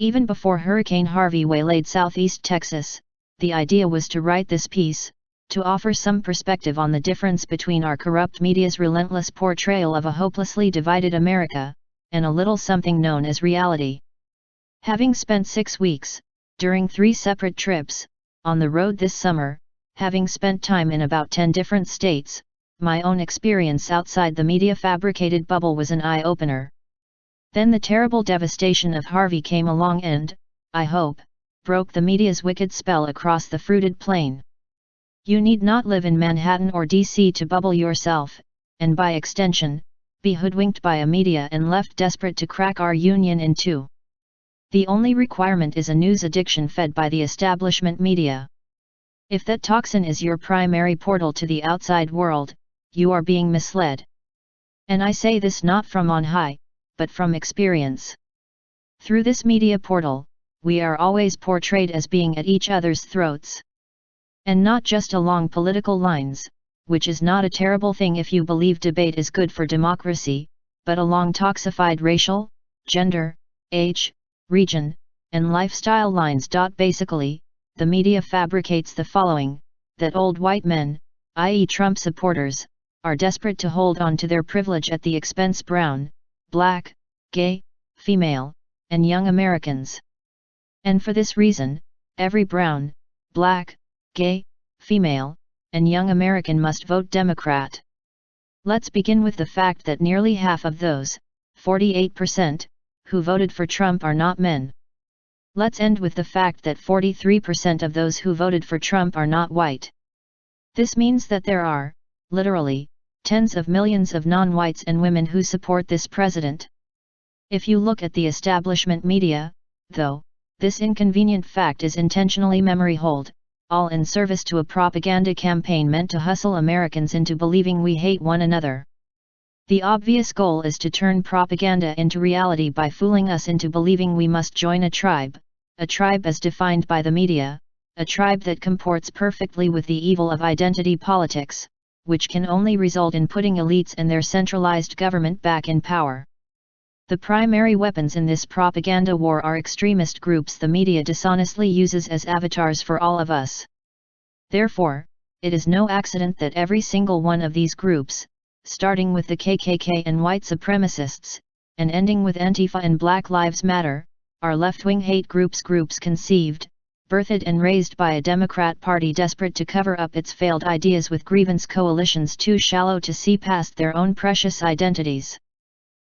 Even before Hurricane Harvey waylaid southeast Texas, the idea was to write this piece, to offer some perspective on the difference between our corrupt media's relentless portrayal of a hopelessly divided America, and a little something known as reality. Having spent 6 weeks, during 3 separate trips, on the road this summer, having spent time in about 10 different states, my own experience outside the media-fabricated bubble was an eye-opener. Then the terrible devastation of Harvey came along and, I hope, broke the media's wicked spell across the fruited plain. You need not live in Manhattan or DC to bubble yourself, and by extension, be hoodwinked by a media and left desperate to crack our union in two. The only requirement is a news addiction fed by the establishment media. If that toxin is your primary portal to the outside world, you are being misled. And I say this not from on high, but from experience. Through this media portal, we are always portrayed as being at each other's throats. And not just along political lines, which is not a terrible thing if you believe debate is good for democracy, but along toxified racial, gender, age, region, and lifestyle lines. Basically, the media fabricates the following, that old white men, i.e. Trump supporters, are desperate to hold on to their privilege at the expense brown, black, gay, female, and young Americans. And for this reason, every brown, black, gay, female, and young American must vote Democrat. Let's begin with the fact that nearly half of those, 48%, who voted for Trump are not men. Let's end with the fact that 43% of those who voted for Trump are not white. This means that there are, literally, tens of millions of non-whites and women who support this president. If you look at the establishment media, though, this inconvenient fact is intentionally memory-holed, all in service to a propaganda campaign meant to hustle Americans into believing we hate one another. The obvious goal is to turn propaganda into reality by fooling us into believing we must join a tribe as defined by the media, a tribe that comports perfectly with the evil of identity politics, which can only result in putting elites and their centralized government back in power. The primary weapons in this propaganda war are extremist groups the media dishonestly uses as avatars for all of us. Therefore, it is no accident that every single one of these groups, starting with the KKK and white supremacists, and ending with Antifa and Black Lives Matter, are left-wing hate groups conceived, birthed and raised by a Democrat Party desperate to cover up its failed ideas with grievance coalitions too shallow to see past their own precious identities.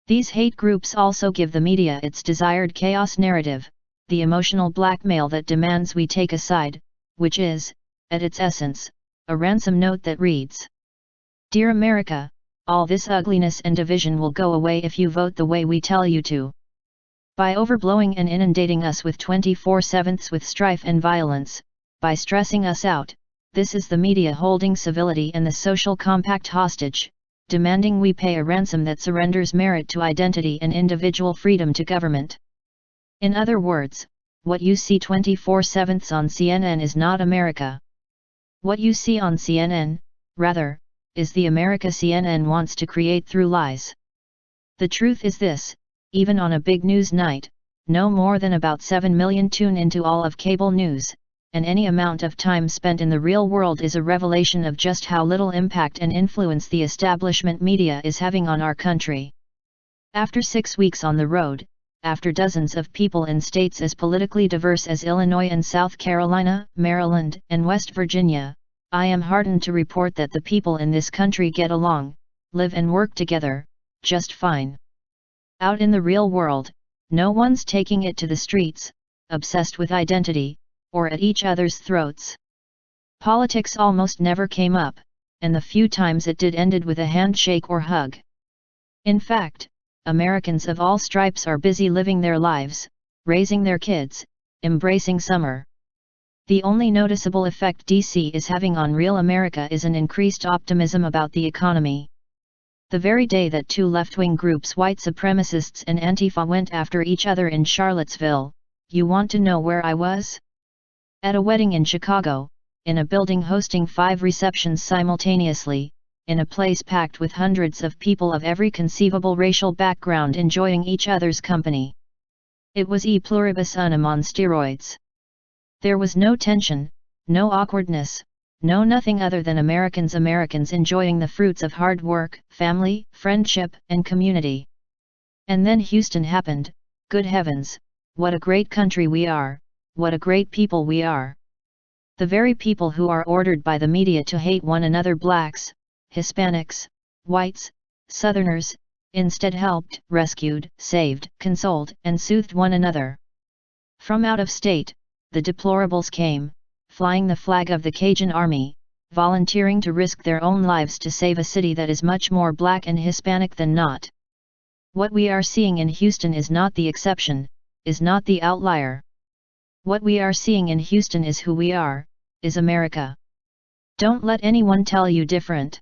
These hate groups also give the media its desired chaos narrative, the emotional blackmail that demands we take a side, which is, at its essence, a ransom note that reads, "Dear America, all this ugliness and division will go away if you vote the way we tell you to." By overblowing and inundating us with 24/7 with strife and violence, by stressing us out, this is the media holding civility and the social compact hostage, demanding we pay a ransom that surrenders merit to identity and individual freedom to government. In other words, what you see 24/7 on CNN is not America. What you see on CNN, rather, is the America CNN wants to create through lies. The truth is this, even on a big news night, no more than about 7 million tune into all of cable news, and any amount of time spent in the real world is a revelation of just how little impact and influence the establishment media is having on our country. After 6 weeks on the road, after dozens of people in states as politically diverse as Illinois and South Carolina, Maryland, and West Virginia, I am heartened to report that the people in this country get along, live and work together, just fine. Out in the real world, no one's taking it to the streets, obsessed with identity, or at each other's throats. Politics almost never came up, and the few times it did ended with a handshake or hug. In fact, Americans of all stripes are busy living their lives, raising their kids, embracing summer. The only noticeable effect DC is having on real America is an increased optimism about the economy. The very day that two left-wing groups, white supremacists and Antifa, went after each other in Charlottesville, you want to know where I was? At a wedding in Chicago, in a building hosting 5 receptions simultaneously, in a place packed with hundreds of people of every conceivable racial background enjoying each other's company. It was e pluribus unum on steroids. There was no tension, no awkwardness, no nothing other than Americans enjoying the fruits of hard work, family, friendship, and community. And then Houston happened. Good heavens, what a great country we are, what a great people we are. The very people who are ordered by the media to hate one another, blacks, Hispanics, whites, Southerners, instead helped, rescued, saved, consoled, and soothed one another. From out of state, the deplorables came, flying the flag of the Cajun Army, volunteering to risk their own lives to save a city that is much more black and Hispanic than not. What we are seeing in Houston is not the exception, is not the outlier. What we are seeing in Houston is who we are, is America. Don't let anyone tell you different.